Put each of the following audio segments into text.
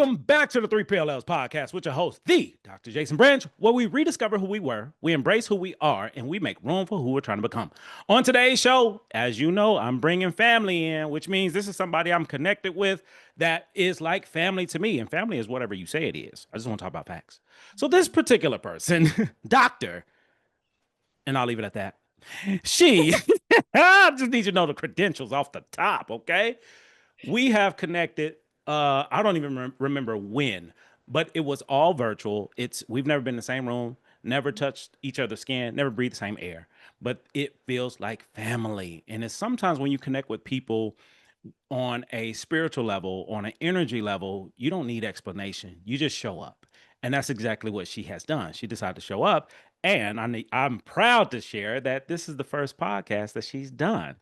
Welcome back to the Three PLLs podcast with your host, the Dr. Jason Branch, where we rediscover who we were, we embrace who we are, and we make room for who we're trying to become. On today's show, as you know, I'm bringing family in, which means this is somebody I'm connected with that is like family to me. And family is whatever you say it is. I just want to talk about facts. So this particular person, Doctor, and I'll leave it at that. She, I just need you to know the credentials off the top, okay? We have connected. I don't even remember when, but it was all virtual. We've never been in the same room, never touched each other's skin, never breathed the same air. But it feels like family. And it's sometimes when you connect with people on a spiritual level, on an energy level, you don't need explanation. You just show up. And that's exactly what she has done. She decided to show up. And I'm proud to share that this is the first podcast that she's done.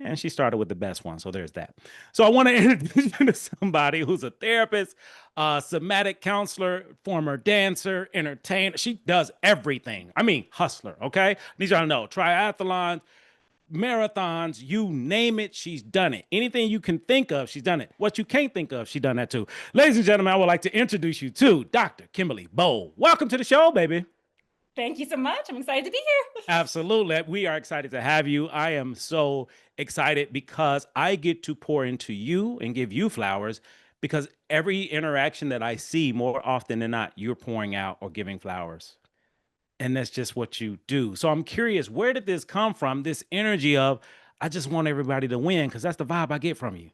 And she started with the best one. So there's that. So I want to introduce you to somebody who's a therapist, somatic counselor, former dancer, entertainer. She does everything. I mean, hustler, okay? Need y'all to know triathlons, marathons, you name it, she's done it. Anything you can think of, she's done it. What you can't think of, she's done that too. Ladies and gentlemen, I would like to introduce you to Dr. Kimberlee Bowl. Welcome to the show, baby. Thank you so much. I'm excited to be here. Absolutely. We are excited to have you. I am so excited because I get to pour into you and give you flowers because every interaction that I see, more often than not, you're pouring out or giving flowers. And that's just what you do. So I'm curious, where did this come from? This energy of, I just want everybody to win because that's the vibe I get from you.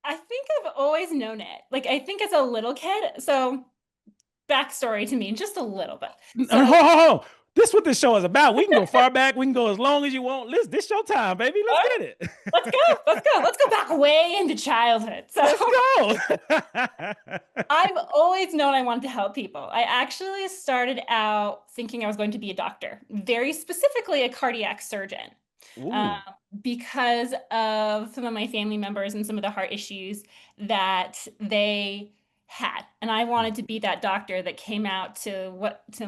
I think I've always known it. Like, I think as a little kid. So, backstory to me, just a little bit. So, Ho. This is what this show is about. We can go far back. We can go as long as you want. This your time, baby. Let's get it. Let's go back way into childhood. So let's go. I've always known I wanted to help people. I actually started out thinking I was going to be a doctor, very specifically a cardiac surgeon. Because of some of my family members and some of the heart issues that they had. And I wanted to be that doctor that came out to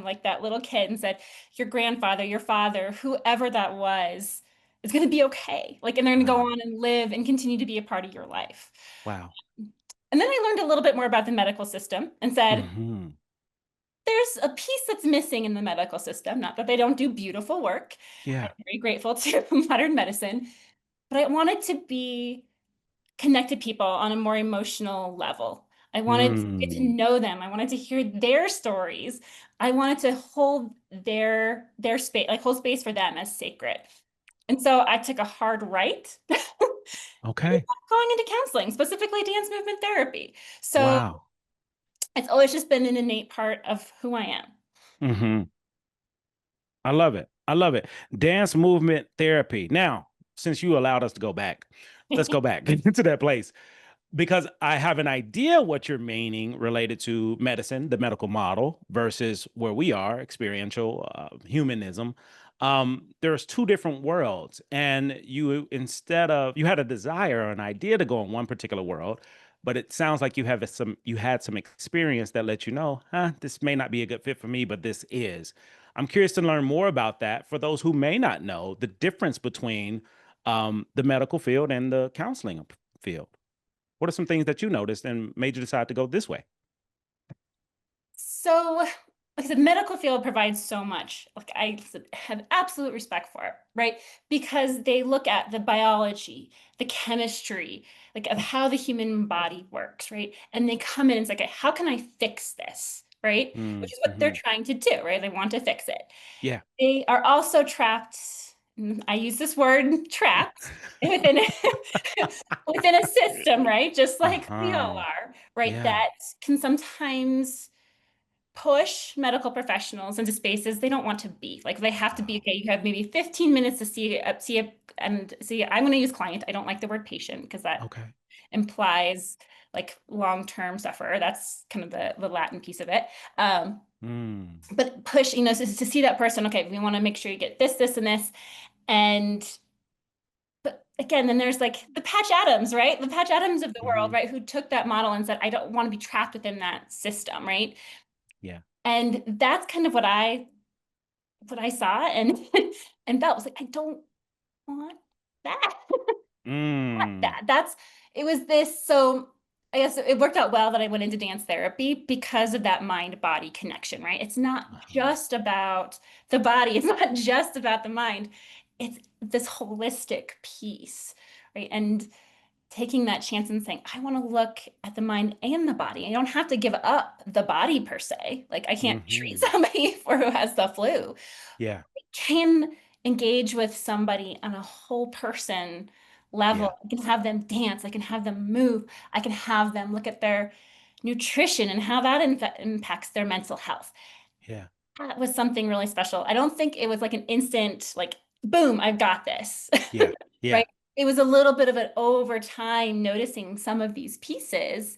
like that little kid and said, your grandfather, your father, whoever that was, is going to be okay. Like, and they're going to go on and live and continue to be a part of your life. Wow. And then I learned a little bit more about the medical system and said, there's a piece that's missing in the medical system. Not that they don't do beautiful work. Yeah. I'm very grateful to modern medicine, but I wanted to be connect to people on a more emotional level. I wanted to get to know them. I wanted to hear their stories. I wanted to hold their space, like hold space for them as sacred. And so I took a hard right. Okay. Going into counseling, specifically dance movement therapy. So it's always just been an innate part of who I am. I love it. I love it. Dance movement therapy. Now, since you allowed us to go back, let's go back into that place because I have an idea what you're meaning related to medicine, the medical model versus where we are, experiential humanism. There's two different worlds, and you had a desire or an idea to go in one particular world, but it sounds like you had some experience that let you know, this may not be a good fit for me, but this is. I'm curious to learn more about that for those who may not know the difference between the medical field and the counseling field. What are some things that you noticed and made you decide to go this way? So, like I said, medical field provides so much. Like I have absolute respect for it, right? Because they look at the biology, the chemistry, like of how the human body works, right? And they come in and say, okay, how can I fix this? Right? Which is what they're trying to do, right? They want to fix it. Yeah. They are also trapped. I use this word trapped within a system, right? Just like we all are, right? Yeah. That can sometimes push medical professionals into spaces they don't want to be. Like they have to be, okay, you have maybe 15 minutes to see I'm going to use client. I don't like the word patient because that implies like long-term sufferer. That's kind of the Latin piece of it. But push, to see that person, okay, we want to make sure you get this, this, and this. But again, then there's like the Patch Adams, right? The Patch Adams of the world, right? Who took that model and said, I don't want to be trapped within that system, right? Yeah. And that's kind of what I saw and felt. Was like, I don't want that. Want that. It was this. So I guess it worked out well that I went into dance therapy because of that mind-body connection, right? It's not Uh-huh. just about the body, it's not just about the mind. It's this holistic piece, right? And taking that chance and saying, I want to look at the mind and the body. I don't have to give up the body per se. Like I can't treat Hmm. somebody for who has the flu. Yeah. I can engage with somebody on a whole person level. Yeah. I can have them dance. I can have them move. I can have them look at their nutrition and how that impacts their mental health. Yeah. That was something really special. I don't think it was like an instant, like, boom, I've got this. Yeah. Yeah. Right? It was a little bit of an over time noticing some of these pieces,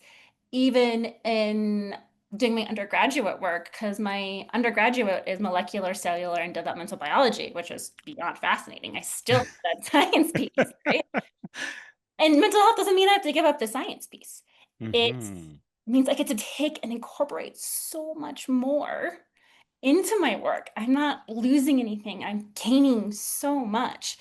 even in doing my undergraduate work, because my undergraduate is molecular, cellular, and developmental biology, which is beyond fascinating. I still that science piece, right? And mental health doesn't mean I have to give up the science piece. It Hmm. means I get to take and incorporate so much more into my work. I'm not losing anything. I'm gaining so much.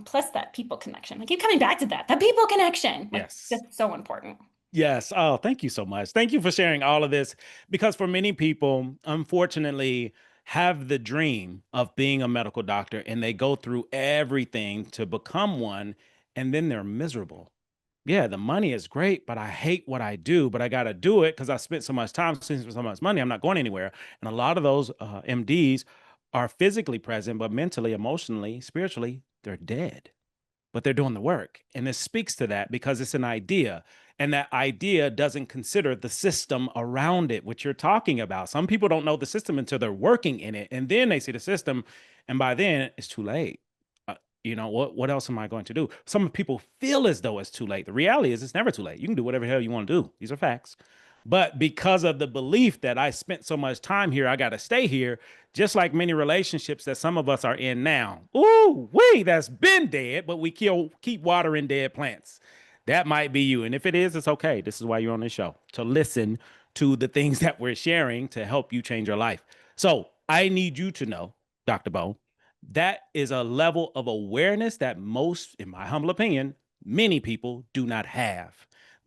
Plus that people connection. I keep coming back to that. That people connection, like Yes. that's so important. Yes. Oh, thank you so much. Thank you for sharing all of this because for many people, unfortunately, have the dream of being a medical doctor and they go through everything to become one and then they're miserable. Yeah, the money is great, but I hate what I do, but I got to do it because I spent so much time, spent so much money. I'm not going anywhere. And a lot of those MDs are physically present, but mentally, emotionally, spiritually, they're dead, but they're doing the work. And this speaks to that because it's an idea. And that idea doesn't consider the system around it, which you're talking about. Some people don't know the system until they're working in it. And then they see the system. And by then it's too late. What else am I going to do? Some people feel as though it's too late. The reality is it's never too late. You can do whatever the hell you want to do. These are facts. But because of the belief that I spent so much time here, I got to stay here, just like many relationships that some of us are in now. Ooh, that's been dead, but we keep watering dead plants. That might be you. And if it is, it's okay. This is why you're on this show, to listen to the things that we're sharing to help you change your life. So I need you to know, Dr. Bo, that is a level of awareness that most, in my humble opinion, many people do not have.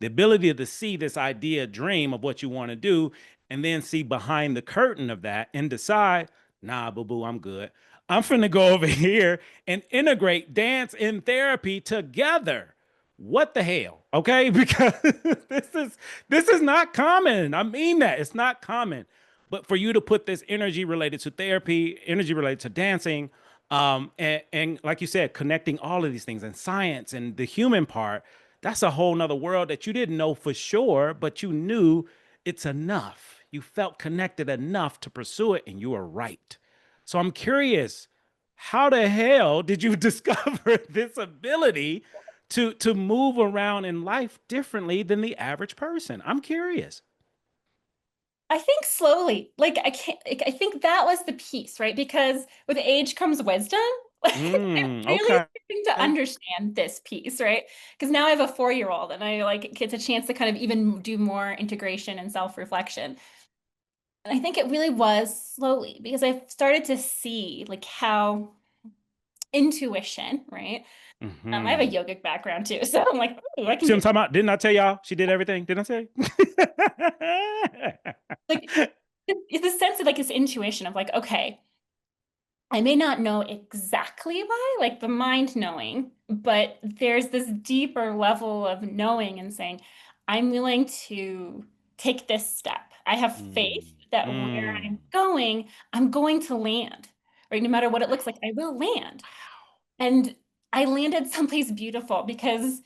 The ability to see this idea, dream of what you want to do, and then see behind the curtain of that and decide, nah, boo boo, I'm good. I'm finna go over here and integrate dance and therapy together. What the hell? Okay, because this is not common. I mean that it's not common. But for you to put this energy related to therapy, energy related to dancing, and like you said, connecting all of these things and science and the human part, that's a whole nother world that you didn't know for sure, but you knew it's enough. You felt connected enough to pursue it, and you were right. So I'm curious, how the hell did you discover this ability to move around in life differently than the average person? I'm curious. I think slowly, like I can't, like, I think that was the piece, right? Because with age comes wisdom. Like I'm really Okay. starting to understand this piece, right? Because now I have a 4-year-old and I like get a chance to kind of even do more integration and self-reflection. And I think it really was slowly because I started to see like how intuition, right? I have a Hmm. yogic background too, so I'm like, ooh, I can See what do I'm talking about? Didn't I tell y'all she did everything? Didn't I like say? it's a sense of like this intuition of like, okay, I may not know exactly why, like the mind knowing, but there's this deeper level of knowing and saying, I'm willing to take this step. I have faith Mm, that where mm. I'm going, I'm going to land, right? No matter what it looks like, I will land. And I landed someplace beautiful because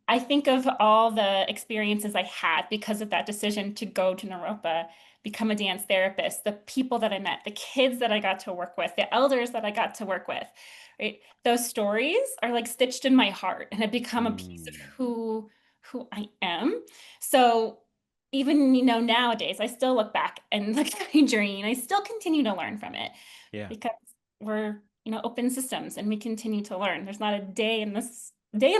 I think of all the experiences I had because of that decision to go to Naropa, become a dance therapist, the people that I met, the kids that I got to work with, the elders that I got to work with, right? Those stories are like stitched in my heart and have become a piece of Mm. who I am. So even, nowadays, I still look back and look at my journey and I still continue to learn from it Yeah. because we're, open systems and we continue to learn. There's not a day in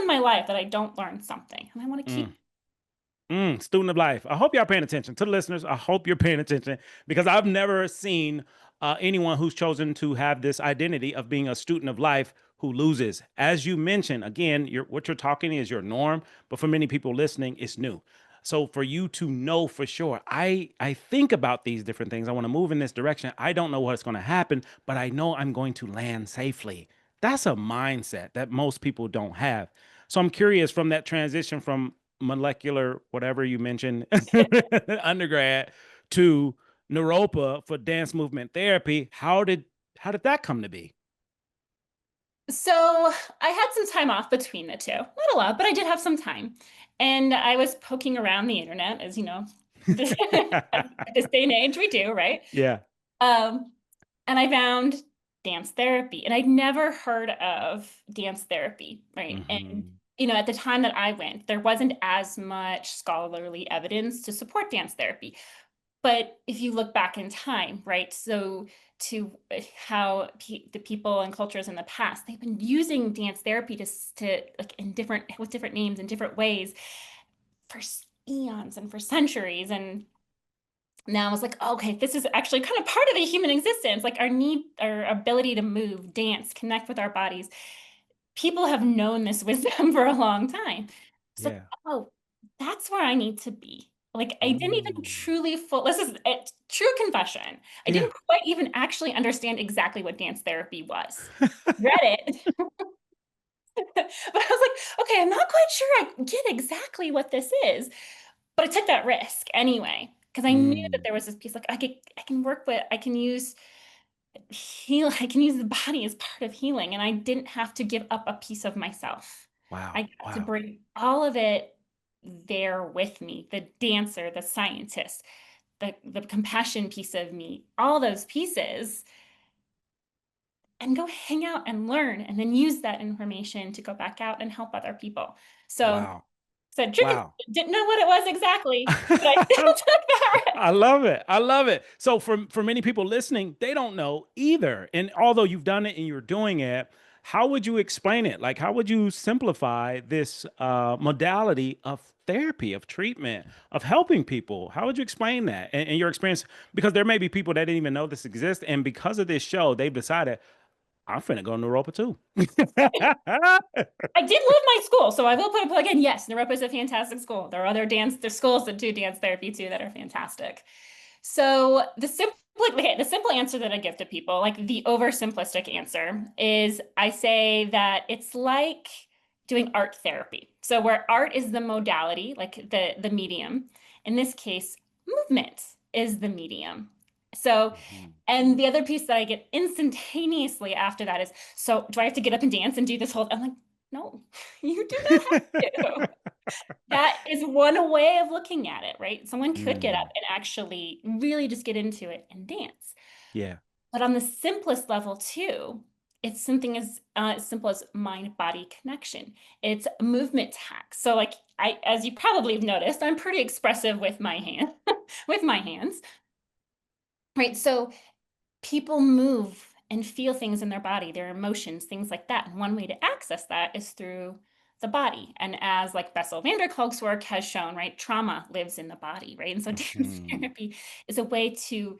my life that I don't learn something. And I want to Mm. keep. Student of life. I hope y'all paying attention. To the listeners, I hope you're paying attention because I've never seen anyone who's chosen to have this identity of being a student of life who loses. As you mentioned, again, what you're talking is your norm, but for many people listening, it's new. So for you to know for sure, I think about these different things. I want to move in this direction. I don't know what's going to happen, but I know I'm going to land safely. That's a mindset that most people don't have. So I'm curious from that transition from molecular, whatever you mentioned, undergrad to Naropa for dance movement therapy. How did that come to be? So I had some time off between the two. Not a lot, but I did have some time. And I was poking around the internet, as you know, at this day and age we do, right? Yeah. Um, and I found dance therapy, and I'd never heard of dance therapy, right? And Hmm. at the time that I went, there wasn't as much scholarly evidence to support dance therapy. But if you look back in time, right? So to how the people and cultures in the past, they've been using dance therapy to like in different with different names in different ways for eons and for centuries. And now I was like, oh, okay, this is actually kind of part of the human existence, like our ability to move, dance, connect with our bodies. People have known this wisdom for a long time. It's like, Yeah. oh, that's where I need to be. Like, I didn't even Ooh. truly this is a true confession. I Yeah. didn't quite even actually understand exactly what dance therapy was. Read it, but I was like, okay, I'm not quite sure I get exactly what this is. But I took that risk anyway, because I knew that Mm. there was this piece like I can work with, I can use I can use the body as part of healing, and I didn't have to give up a piece of myself. I Wow. got to Wow. bring all of it there with me, the dancer, the scientist, the compassion piece of me, all those pieces, and go hang out and learn, and then use that information to go back out and help other people. So, Wow. chicken Wow. didn't know what it was exactly, but I still took that risk. I love it. I love it. So for many people listening, they don't know either. And although you've done it and you're doing it, how would you explain it? Like, how would you simplify this modality of therapy, of treatment, of helping people? How would you explain that and your experience? Because there may be people that didn't even know this exists, and because of this show, they've decided I'm finna go to Europa too. I did love my school, so I will put a plug in. Yes, Naropa is a fantastic school. There are there's schools that do dance therapy too that are fantastic. So the simple answer that I give to people, like the oversimplistic answer, is I say that it's like doing art therapy. So where art is the modality, like the medium, in this case, movement is the medium. So, Mhm. and the other piece that I get instantaneously after that is, so do I have to get up and dance and do this whole? I'm like, no, you do not have to. That is one way of looking at it, right? Someone could get up Mm. and actually really just get into it and dance. Yeah. But on the simplest level, too, it's something as simple as mind-body connection. It's movement tax. So, like as you probably have noticed, I'm pretty expressive with my hand, with my hands, right? So people move and feel things in their body, their emotions, things like that. And one way to access that is through the body. And as like Bessel van der Kolk's work has shown, right, trauma lives in the body, right? And so dance Mhm. therapy is a way to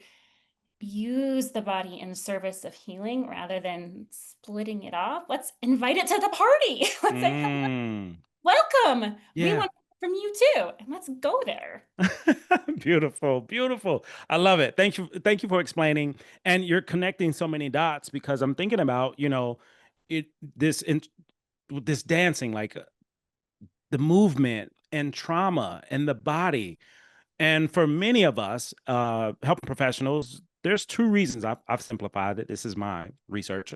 use the body in service of healing rather than splitting it off. Let's invite it to the party. Let's say, Mm. welcome. We Yeah. want from you too. And let's go there. Beautiful, beautiful. I love it. Thank you for explaining. And you're connecting so many dots because I'm thinking about, it this in this dancing, like the movement and trauma and the body. And for many of us, helping professionals, there's two reasons I've simplified it. This is my research.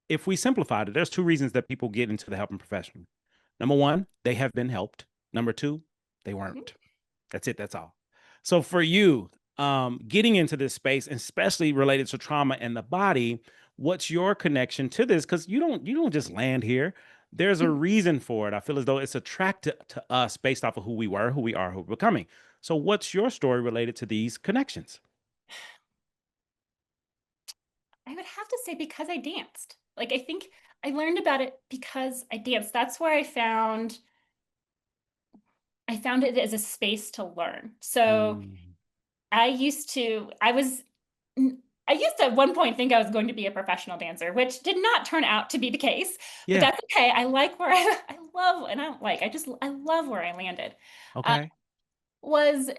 If we simplified it, there's two reasons that people get into the helping profession. Number one, they have been helped. Number two, they weren't. That's it. That's all. So for you, getting into this space, especially related to trauma and the body, what's your connection to this? Because you don't just land here. There's a reason for it. I feel as though it's attracted to us based off of who we were, who we are, who we're becoming. So what's your story related to these connections? I would have to say because I danced. Like I think I learned about it because I danced. That's where I found it as a space to learn. So Mm, I used to I was I used to at one point think I was going to be a professional dancer, which did not turn out to be the case, but Yeah. that's okay. I like where I love, and I don't like, I love where I landed. Uh, Okay. was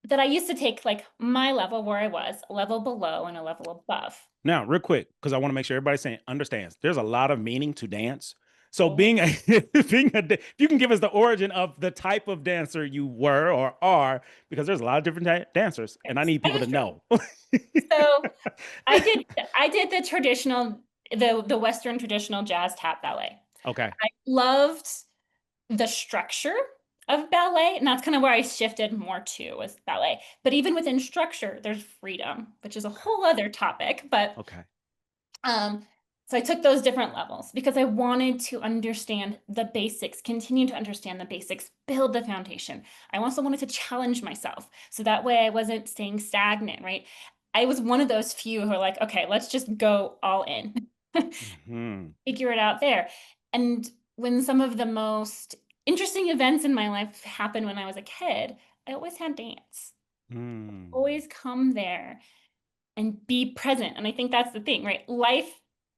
that I used to take like my level where I was, a level below and a level above. Now, real quick, because I want to make sure everybody saying understands. There's a lot of meaning to dance. So Oh, being a if you can give us the origin of the type of dancer you were or are, because there's a lot of different dancers, and I yes, need that people is to true. know. So I did the traditional, the Western traditional jazz tap ballet. Okay. I loved the structure of ballet, and that's kind of where I shifted more to was ballet. But even within structure, there's freedom, which is a whole other topic. But Okay. um, so I took those different levels because I wanted to understand the basics, continue to understand the basics, build the foundation. I also wanted to challenge myself so that way I wasn't staying stagnant, right? I was one of those few who are like, okay, let's just go all in. Hmm. Figure it out there. And when some of the most interesting events in my life happened when I was a kid, I always had dance. Hmm. Always come there and be present. And I think that's the thing, right? Life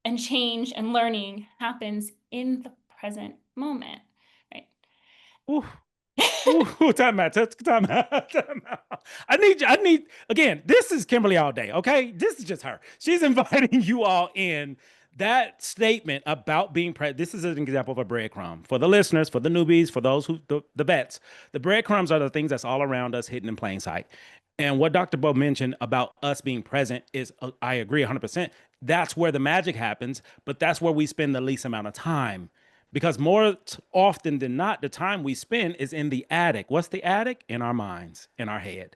and change and learning happens in the present moment, right? Ooh. Ooh, time out. Time out. Time out. I need, again, this is Kimberlee all day, okay? This is just her. She's inviting you all in. That statement about being present, this is an example of a breadcrumb. For the listeners, for the newbies, for those who, the vets, the breadcrumbs are the things that's all around us hidden in plain sight. And what Dr. Bo mentioned about us being present is, I agree 100%. That's where the magic happens, but that's where we spend the least amount of time because more often than not, the time we spend is in the attic. What's the attic? In our minds, in our head.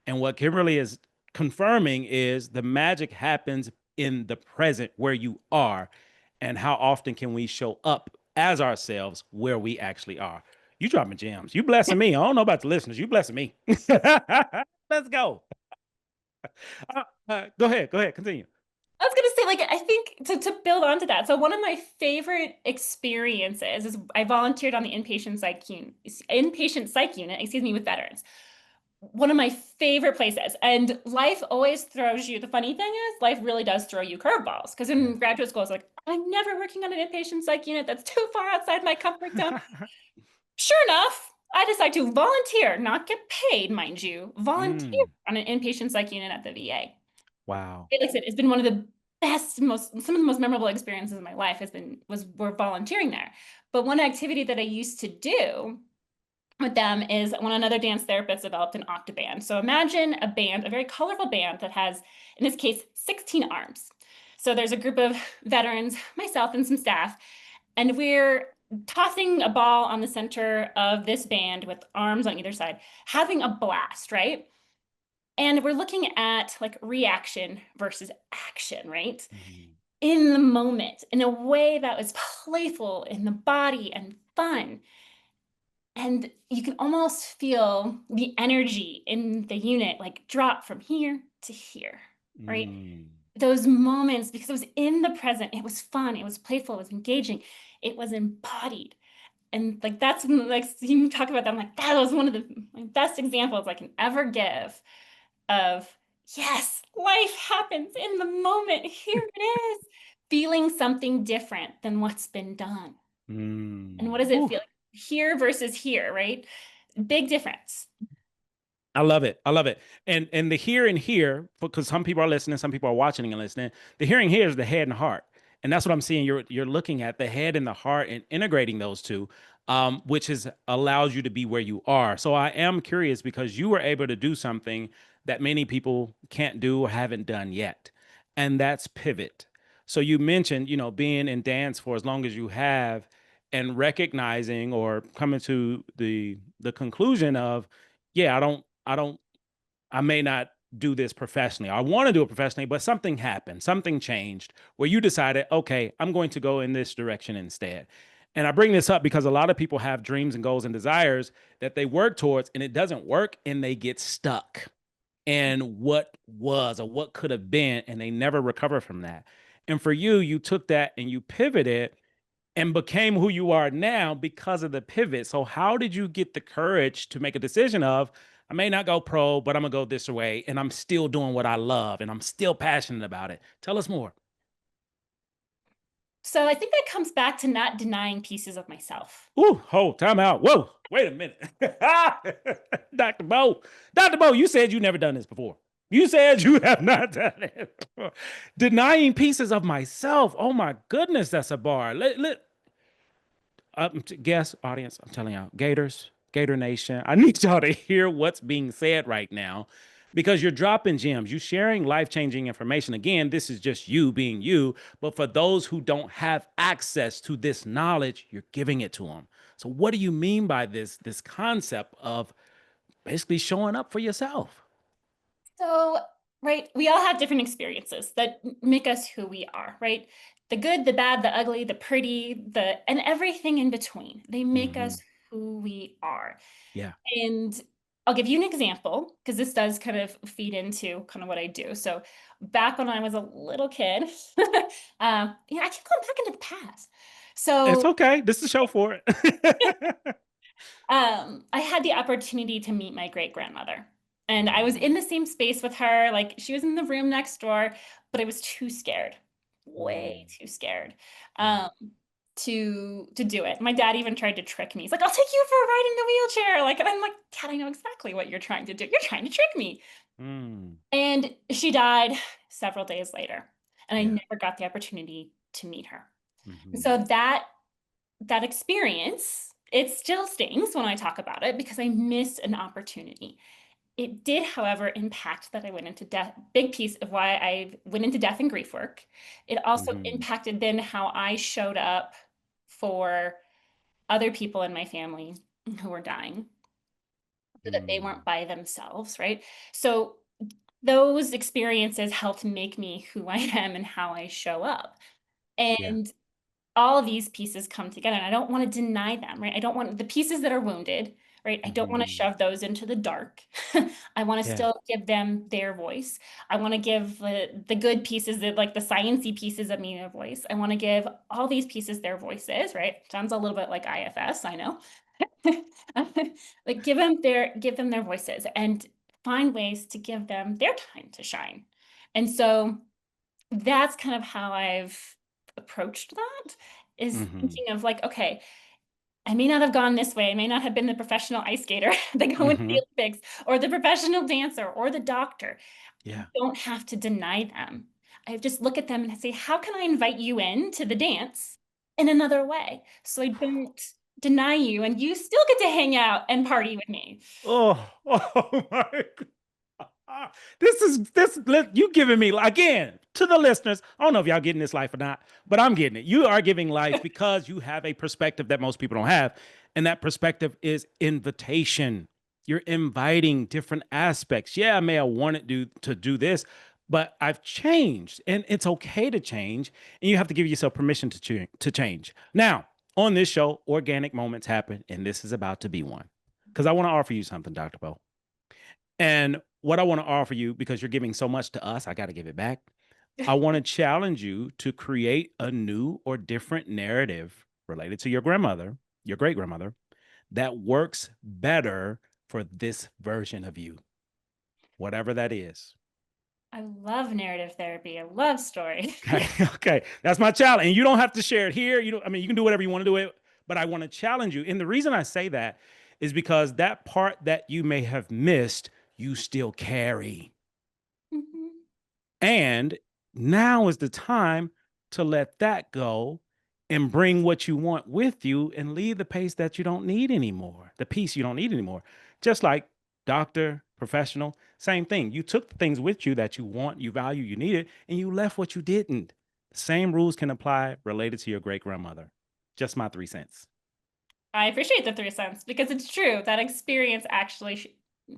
And what Kimberlee is confirming is the magic happens in the present where you are. And how often can we show up as ourselves where we actually are? You dropping gems. You blessing me. I don't know about the listeners. You blessing me. Let's go. Go ahead. Go ahead. Continue. I was gonna say, like, I think to build onto that. So one of my favorite experiences is I volunteered on the inpatient psych unit, excuse me, with veterans. One of my favorite places. And life always throws you. The funny thing is, life really does throw you curveballs. Because in graduate school, it's like, I'm never working on an inpatient psych unit. That's too far outside my comfort zone. Sure enough, I decide to volunteer, not get paid, mind you, volunteer Mm, on an inpatient psych unit at the VA. wow. Like I said, it's been one of the some of the most memorable experiences of my life were volunteering there. But one activity that I used to do with them is when another dance therapist developed an octoband. So imagine a band, a very colorful band that has, in this case, 16 arms. So there's a group of veterans, myself and some staff, and we're tossing a ball on the center of this band with arms on either side, having a blast, right? And we're looking at like reaction versus action, right? Mm, In the moment, in a way that was playful in the body and fun. And you can almost feel the energy in the unit like drop from here to here, right? mm, Those moments, because it was in the present, it was fun, it was playful, it was engaging, it was embodied. And like that's like you talk about that, I'm like, that was one of the my best examples I can ever give of yes, life happens in the moment. Here it is, feeling something different than what's been done. And what mm. does it feel like here versus here, right? Big difference. I love it. I love it. And the here and here, because some people are listening, some people are watching and listening. The hearing here is the head and heart. And that's what I'm seeing. You're looking at the head and the heart and integrating those two, which is allows you to be where you are. So I am curious because you were able to do something that many people can't do or haven't done yet. And that's pivot. So you mentioned, being in dance for as long as you have and recognizing or coming to the conclusion of, yeah, I may not do this professionally. I want to do it professionally, but something happened, something changed where you decided, okay, I'm going to go in this direction instead. And I bring this up because a lot of people have dreams and goals and desires that they work towards and it doesn't work and they get stuck in what was or what could have been and they never recover from that. And for you, you took that and you pivoted and became who you are now because of the pivot. So how did you get the courage to make a decision of I may not go pro, but I'm gonna go this way, and I'm still doing what I love, and I'm still passionate about it. Tell us more. So I think that comes back to not denying pieces of myself. Ooh, hold, time out. Whoa, wait a minute. Dr. Bo, Dr. Bo, you said you never done this before. You said you have not done it before. Denying pieces of myself. Oh my goodness, that's a bar. Guess, audience, I'm telling y'all, Gators, Gator Nation, I need y'all to hear what's being said right now because you're dropping gems. You're sharing life changing information. Again, this is just you being you. But for those who don't have access to this knowledge, you're giving it to them. So, what do you mean by this concept of basically showing up for yourself? So, right, we all have different experiences that make us who we are, right? The good, the bad, the ugly, the pretty, and everything in between. They make Mm-hmm. us who we are. Yeah. And I'll give you an example because this does kind of feed into kind of what I do. So back when I was a little kid, I keep going back into the past. It's So okay. This is a show for it. I had the opportunity to meet my great grandmother. And I was Mm, in the same space with her. Like she was in the room next door, but I was too scared, way mm, too scared, yeah. um, to do it. My dad even tried to trick me. He's like, "I'll take you for a ride in the wheelchair." Like, and I'm like, "Dad, I know exactly what you're trying to do. You're trying to trick me." Mm, And she died several days later, and I yeah. never got the opportunity to meet her. And Mm-hmm. so that experience, it still stings when I talk about it because I missed an opportunity. It did, however, impact that I went into death. Big piece of why I went into death and grief work. It also Mm-hmm. impacted then how I showed up for other people in my family who were dying so that they Mm, weren't by themselves, right? So those experiences helped make me who I am and how I show up. yeah. And all of these pieces come together and I don't want to deny them, right? I don't want the pieces that are wounded, right? I don't want to Mm-hmm. shove those into the dark. I want to Yeah. still give them their voice. I want to give the good pieces that like the sciencey pieces of me a voice. I want to give all these pieces their voices, right? Sounds a little bit like IFS, I know. Like give them their voices and find ways to give them their time to shine. And so that's kind of how I've approached that is Mm-hmm. thinking of like, okay, I may not have gone this way. I may not have been the professional ice skater that go into Mm-hmm. the Olympics or the professional dancer or the doctor. I Yeah. don't have to deny them. I just look at them and say, how can I invite you in to the dance in another way? So I don't deny you and you still get to hang out and party with me. Oh, oh my God. You giving me again to the listeners. I don't know if y'all getting this life or not, but I'm getting it. You are giving life because you have a perspective that most people don't have. And that perspective is invitation. You're inviting different aspects. Yeah, I may have wanted to do this, but I've changed and it's okay to change. And you have to give yourself permission to change. Now, on this show, organic moments happen, and this is about to be one. Because I want to offer you something, Dr. Bo. And what I want to offer you, because you're giving so much to us, I got to give it back. I want to challenge you to create a new or different narrative related to your grandmother, your great grandmother, that works better for this version of you, whatever that is. I love narrative therapy. I love story. Okay. Okay. That's my challenge. And you don't have to share it here. You know, I mean, you can do whatever you want to do it, but I want to challenge you. And the reason I say that is because that part that you may have missed, you still carry. Mhm. And now is the time to let that go and bring what you want with you and leave the pace that you don't need anymore, the piece you don't need anymore. Just like doctor, professional, same thing. You took the things with you that you want, you value, you needed, and you left what you didn't. Same rules can apply related to your great grandmother. Just my 3 cents. I appreciate the 3 cents because it's true. That experience actually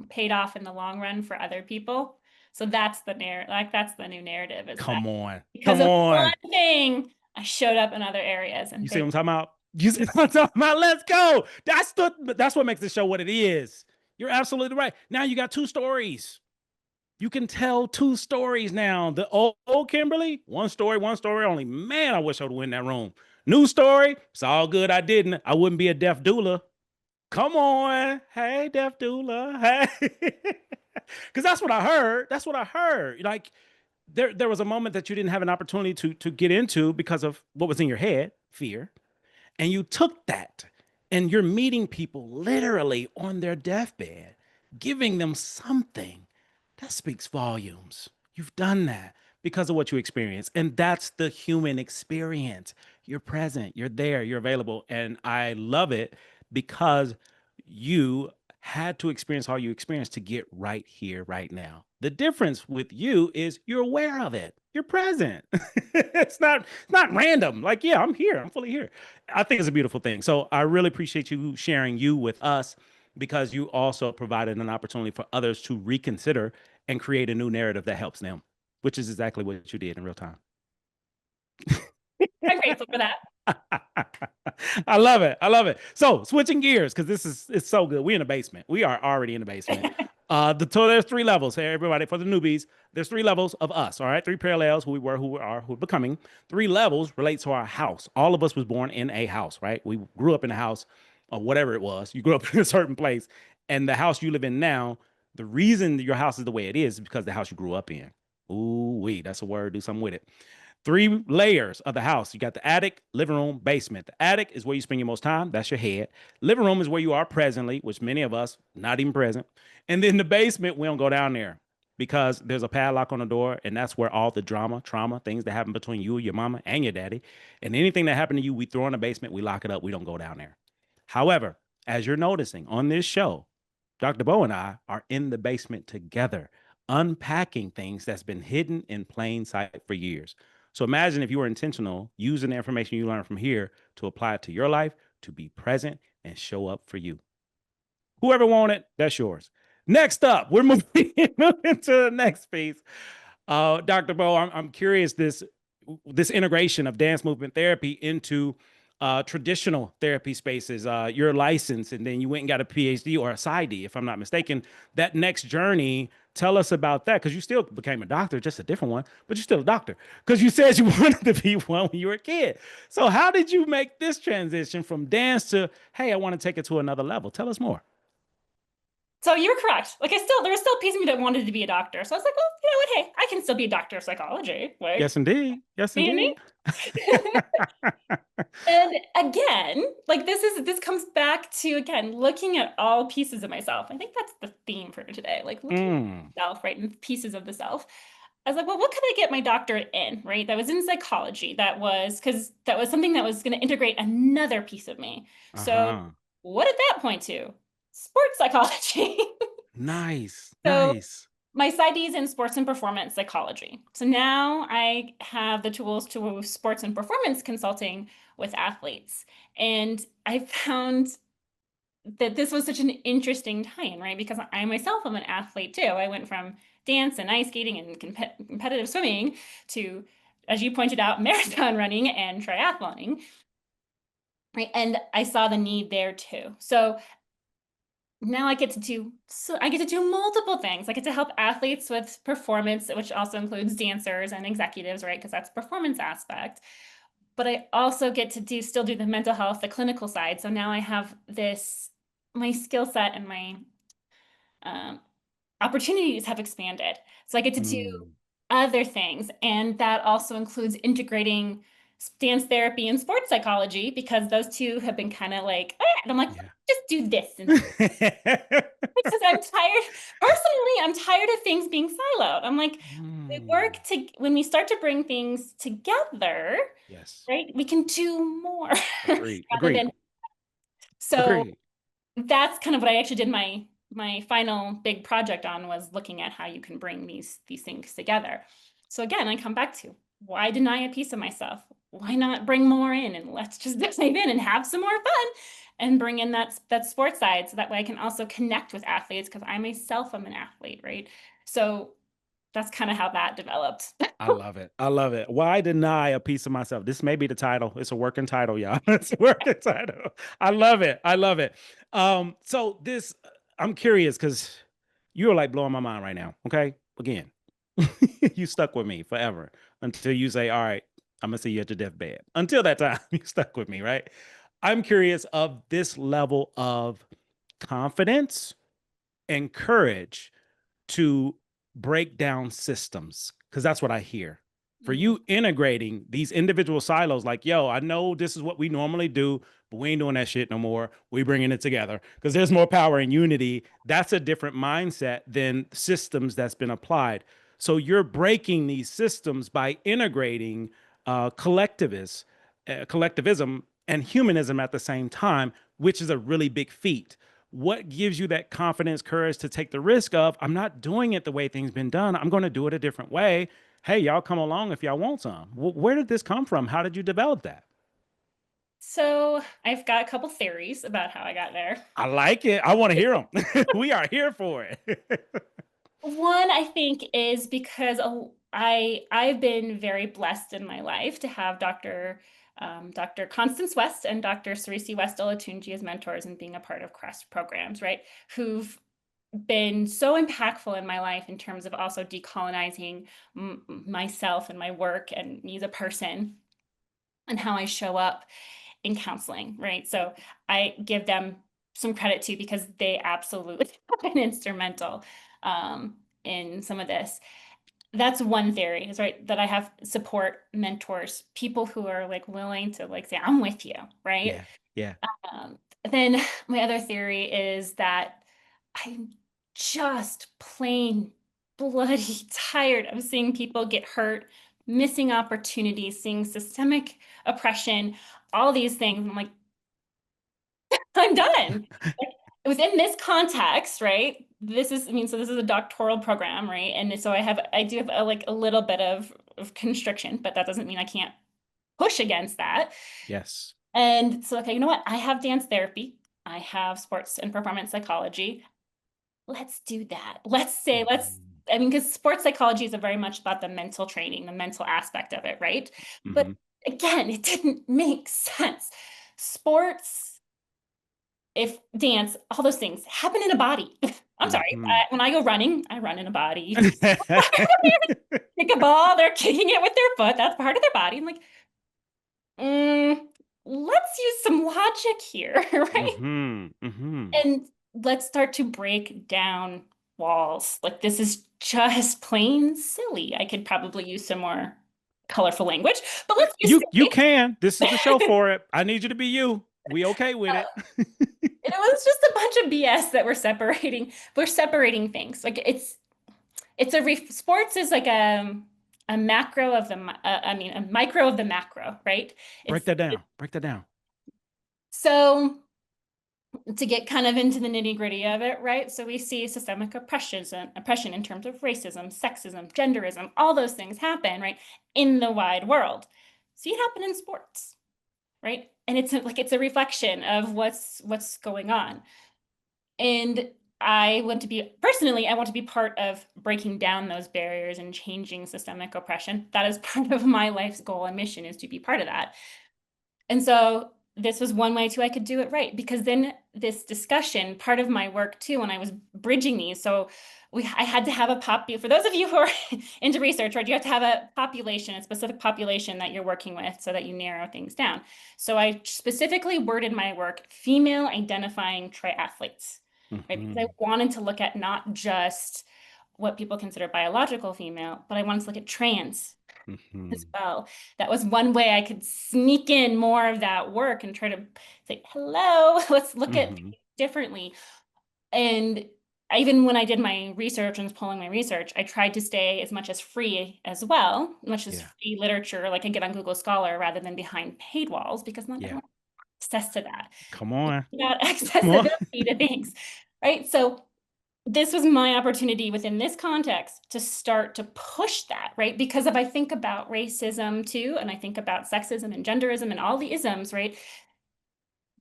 paid off in the long run for other people. So that's the like that's the new narrative is that Come on. because Come of on. one thing, I showed up in other areas You and see they what I'm talking about? You see what I'm talking about? Let's go. That's what makes the show what it is. You're absolutely right. Now you got two stories. You can tell two stories now. The old Kimberlee, one story only. Man, I wish I would win that room. New story, it's all good. I didn't. I wouldn't be a deaf doula. Come on. Hey, Deaf Doula. Hey. Because that's what I heard. That's what I heard. Like there was a moment that you didn't have an opportunity to get into because of what was in your head, fear. And you took that and you're meeting people literally on their deathbed, giving them something that speaks volumes. You've done that because of what you experience. And that's the human experience. You're present, you're there, you're available. And I love it because you had to experience all you experienced to get right here, right now. The difference with you is you're aware of it. You're present. It's not random. Like, yeah, I'm here. I'm fully here. I think it's a beautiful thing. So I really appreciate you sharing you with us because you also provided an opportunity for others to reconsider and create a new narrative that helps them, which is exactly what you did in real time. I'm grateful for that. I love it. I love it. So switching gears, because this is it's so good. We're in the basement. We are already in the basement. So there's three levels. Hey, everybody, for the newbies, there's three levels of us. All right, three parallels: who we were, who we are, who we're becoming. Three levels relate to our house. All of us was born in a house, right? We grew up in a house, or whatever it was. You grew up in a certain place, and the house you live in now. The reason your house is the way it is because the house you grew up in. Ooh, wee, that's a word. Do something with it. Three layers of the house. You got the attic, living room, basement. The attic is where you spend your most time. That's your head. Living room is where you are presently, which many of us not even present. And then the basement, we don't go down there because there's a padlock on the door, and that's where all the drama, trauma, things that happen between you, your mama, and your daddy, and anything that happened to you, we throw in the basement, we lock it up, we don't go down there. However, as you're noticing on this show, Dr. Bo and I are in the basement together, unpacking things that's been hidden in plain sight for years. So imagine if you were intentional using the information you learned from here to apply it to your life, to be present and show up for you. Whoever wanted it, that's yours. Next up, we're moving to the next piece. Dr. Bo, I'm curious this integration of dance movement therapy into traditional therapy spaces. You're licensed, and then you went and got a PhD or a PsyD, if I'm not mistaken. That next journey, tell us about that because you still became a doctor, just a different one, but you're still a doctor because you said you wanted to be one when you were a kid. So how did you make this transition from dance to, hey, I want to take it to another level? Tell us more. So you're correct. Like there was still a piece of me that wanted to be a doctor. So I was like, well, you know what? Hey, I can still be a doctor of psychology. Like, Yes, indeed. Yes, me and indeed. me. And again, like this comes back to again looking at all pieces of myself. I think that's the theme for today. Like looking at myself, right, and pieces of the self. I was like, well, what could I get my doctorate in, right? That was in psychology. That was because that was something that was going to integrate another piece of me. So Uh-huh. what did that point to? Sports psychology. Nice. So Nice. my PsyD is in sports and performance psychology. So now I have the tools to sports and performance consulting with athletes. And I found that this was such an interesting time, right? Because I myself am an athlete too. I went from dance and ice skating and competitive swimming to, as you pointed out, marathon running and triathloning, right? And I saw the need there too. So now I get to do multiple things. I get to help athletes with performance, which also includes dancers and executives, right? Because that's performance aspect. But I also get to still do the mental health, the clinical side. So now I have my skill set and my um, opportunities have expanded. So I get to do Mm. other things. And that also includes integrating dance therapy and sports psychology because those two have been kind of like, and I'm like, Yeah. just do this instead. Because I'm tired. Personally, I'm tired of things being siloed. I'm like, we Mm. work to when we start to bring things together, Yes. right? We can do more Agreed. rather Agreed. than so Agreed. that's kind of what I actually did my final big project on was looking at how you can bring these things together. So again, I come back to why deny a piece of myself? Why not bring more in and let's just dive in and have some more fun and bring in that sports side so that way I can also connect with athletes because I myself am an athlete, right? So that's kind of how that developed. I love it. I love it. Why deny a piece of myself? This may be the title. It's a working title, y'all. It's a working title. I love it. I love it. So this, I'm curious because you're like blowing my mind right now. Okay. Again, you stuck with me forever until you say, all right, I'm gonna see you at your deathbed. Until that time, you stuck with me, right? I'm curious of this level of confidence and courage to break down systems, because that's what I hear. For Mm. you integrating these individual silos, like, yo, I know this is what we normally do, but we ain't doing that shit no more. We bringing it together because there's more power in unity. That's a different mindset than systems that's been applied. So you're breaking these systems by integrating collectivism and humanism at the same time, which is a really big feat. What gives you that confidence, courage to take the risk of, I'm not doing it the way things been done. I'm going to do it a different way. Hey, y'all come along if y'all want some. Where did this come from? How did you develop that? So I've got a couple theories about how I got there. I like it. I want to hear them. We are here for it. One, I think, is because I've been very blessed in my life to have Dr. Constance West and Dr. Sarisi West Olatunji as mentors and being a part of CREST programs, right? Who've been so impactful in my life in terms of also decolonizing myself and my work and me as a person and how I show up in counseling, right? So I give them some credit too because they absolutely have been instrumental in some of this. That's one theory, is right, that I have support mentors, people who are like willing to like say, I'm with you, right? Yeah. Yeah. Um, then my other theory is that I'm just plain bloody tired of seeing people get hurt, missing opportunities, seeing systemic oppression, all these things. I'm like, I'm done. Like, within this context, right? This is, I mean, so this is a doctoral program, right? And so I do have like a little bit of constriction, but that doesn't mean I can't push against that. Yes. And so, okay, you know what? I have dance therapy. I have sports and performance psychology. Let's do that. Mm-hmm. I mean, because sports psychology is very much about the mental training, the mental aspect of it, right? But Mm-hmm. again, it didn't make sense. Sports, if dance, all those things happen in a body. I'm sorry. Mm-hmm. When I go running, I run in a body. Kick a ball, they're kicking it with their foot. That's part of their body. I'm like, mm, let's use some logic here, right? Mm-hmm. Mm-hmm. And let's start to break down walls. Like this is just plain silly. I could probably use some more colorful language, but let's use You silly. can. This is the show for it. I need you to be you. We okay with it. It was just a bunch of BS that we're separating. We're separating things. Like sports is like a macro of I mean a micro of the macro, right? Break It's that down. Break that down. so to get kind of into the nitty gritty of it, right? So we see systemic oppression in terms of racism, sexism, genderism, all those things happen, right, in the wide world. See it happen in sports, right? And it's a reflection of what's going on. And I want to be personally, I want to be part of breaking down those barriers and changing systemic oppression. That is part of my life's goal and mission, is to be part of that. And so this was one way too I could do it right, because then this discussion, part of my work too, when I was bridging these, so I had to have for those of you who are into research, right, you have to have a specific population that you're working with so that you narrow things down. So I specifically worded my work female identifying triathletes, right? Because I Mm-hmm. wanted to look at not just what people consider biological female, but I wanted to look at trans as Mm-hmm. well. That was one way I could sneak in more of that work and try to say, hello, let's look at Mm-hmm. things differently. And even when I did my research and was pulling my research, I tried to stay as much as free as well, much as Yeah. free literature, like I get on Google Scholar, rather than behind paid walls, because not Yeah. everyone has access to that. Come on. About Come on. accessibility to things, right? So this was my opportunity within this context to start to push that, right? Because if I think about racism too, and I think about sexism and genderism and all the isms, right?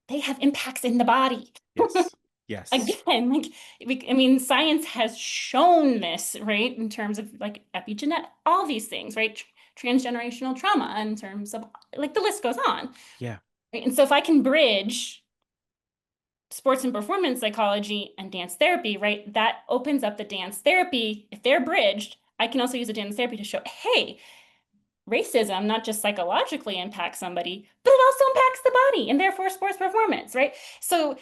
They have impacts in the body. Yes. Yes. Again, like, I mean, science has shown this, right? In terms of like epigenetic, all these things, right? Transgenerational trauma, in terms of like the list goes on. Yeah. Right? And so if I can bridge sports and performance psychology and dance therapy, right? That opens up the dance therapy. If they're bridged, I can also use a dance therapy to show, hey, racism not just psychologically impacts somebody, but it also impacts the body and therefore sports performance, right? So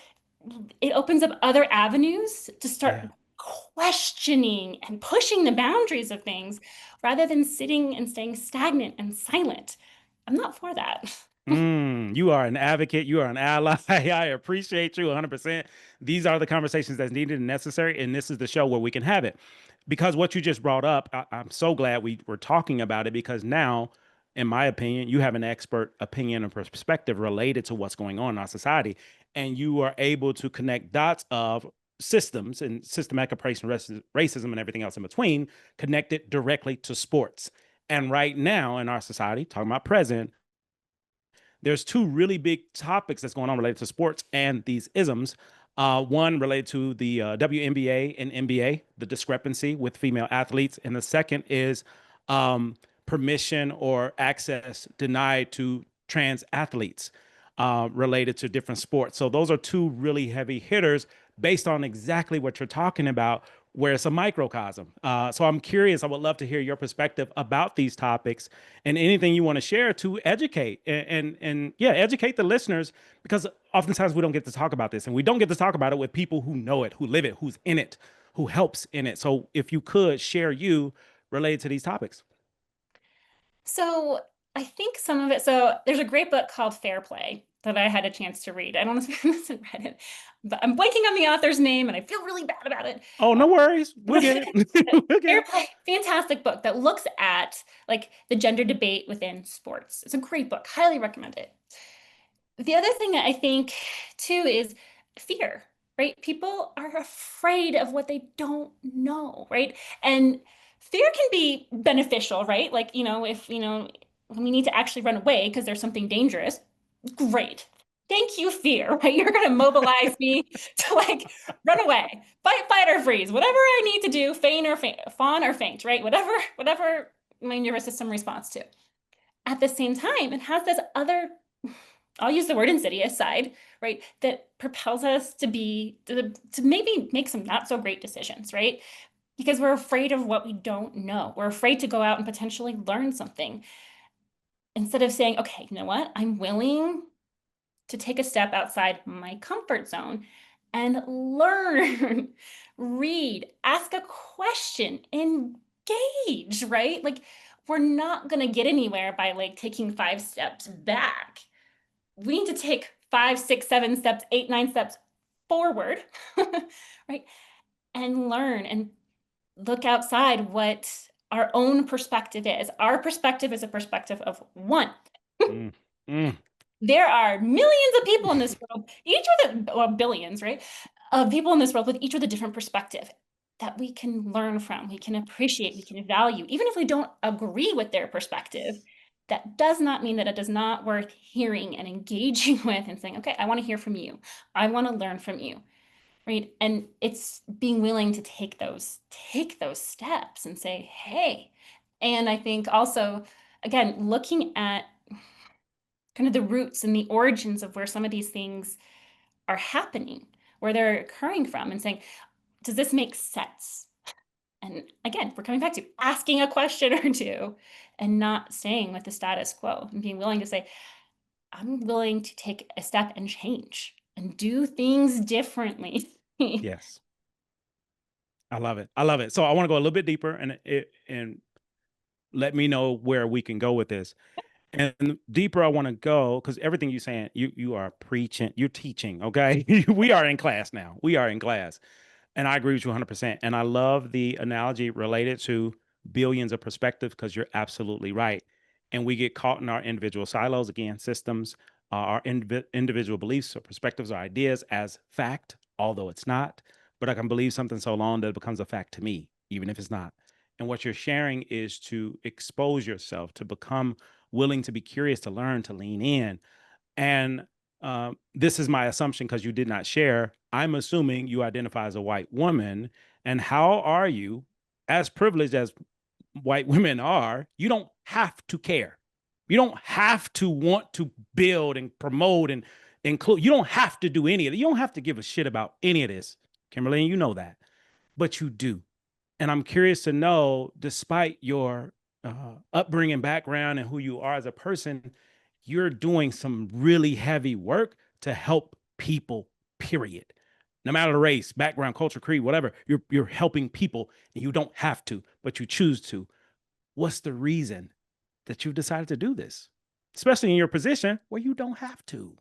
it opens up other avenues to start Yeah. questioning and pushing the boundaries of things rather than sitting and staying stagnant and silent. I'm not for that. You are an advocate. You are an ally. I appreciate you 100%. These are the conversations that's needed and necessary. And this is the show where we can have it. Because what you just brought up, I'm so glad we were talking about it because now, in my opinion, you have an expert opinion and perspective related to what's going on in our society. And you are able to connect dots of systems and systematic oppression, racism, and everything else in between, connected directly to sports. And right now in our society, talking about present, there's two really big topics that's going on related to sports and these isms. One related to the WNBA and NBA, the discrepancy with female athletes, and the second is permission or access denied to trans athletes related to different sports. So those are two really heavy hitters based on exactly what you're talking about, where it's a microcosm. So I'm curious. I would love to hear your perspective about these topics and anything you want to share to educate and yeah, educate the listeners because oftentimes we don't get to talk about this and we don't get to talk about it with people who know it, who live it, who's in it, who helps in it. So if you could share you related to these topics. So I think some of it, so there's a great book called Fair Play that I had a chance to read. I don't know if you haven't read it, but I'm blanking on the author's name and I feel really bad about it. Oh, no worries. We'll get it. We'll get Fair it. Play, fantastic book that looks at like the gender debate within sports. It's a great book. Highly recommend it. The other thing that I think too is fear, right? People are afraid of what they don't know, right? And fear can be beneficial, right? Like, if, we need to actually run away because there's something dangerous, great. Thank you, fear, right? You're going to mobilize me to like run away, fight or freeze, whatever I need to do, fawn or faint, right? Whatever my nervous system responds to. At the same time, it has this other, I'll use the word insidious side, right? That propels us to maybe make some not so great decisions, right? Because we're afraid of what we don't know. We're afraid to go out and potentially learn something instead of saying, okay, you know what? I'm willing to take a step outside my comfort zone and learn, read, ask a question, engage, right? Like we're not going to get anywhere by like taking 5 steps back. We need to take 5, 6, 7 steps, 8, 9 steps forward, right? And learn and look outside what our own perspective is. Our perspective is a perspective of one. Mm, mm. There are millions of people in this world, each with well, billions, right? Of people in this world with each with a different perspective that we can learn from, we can appreciate, we can value, even if we don't agree with their perspective. That does not mean that it is not worth hearing and engaging with and saying, okay, I want to hear from you. I want to learn from you. Right. And it's being willing to take those steps and say, hey. And I think also, again, looking at kind of the roots and the origins of where some of these things are happening, where they're occurring from, and saying, does this make sense? And again, we're coming back to asking a question or two and not staying with the status quo and being willing to say, I'm willing to take a step and change and do things differently. Yes. I love it. I love it. So I want to go a little bit deeper and let me know where we can go with this. And deeper I want to go because everything you're saying, you are preaching, you're teaching. Okay. We are in class now. We are in class. And I agree with you 100%. And I love the analogy related to billions of perspectives because you're absolutely right. And we get caught in our individual silos, again, systems, our individual beliefs or perspectives or ideas as fact, although it's not. But I can believe something so long that it becomes a fact to me, even if it's not. And what you're sharing is to expose yourself, to become willing to be curious, to learn, to lean in. And this is my assumption because you did not share. I'm assuming you identify as a white woman. And how are you, as privileged as white women are, you don't have to care. You don't have to want to build and promote and include. You don't have to do any of it. You don't have to give a shit about any of this, Kimberlee, and you know that. But you do. And I'm curious to know, despite your upbringing, background, and who you are as a person, you're doing some really heavy work to help people period. No matter the race, background, culture, creed, whatever, you're helping people and you don't have to, but you choose to. What's the reason that you decided to do this? Especially in your position where you don't have to.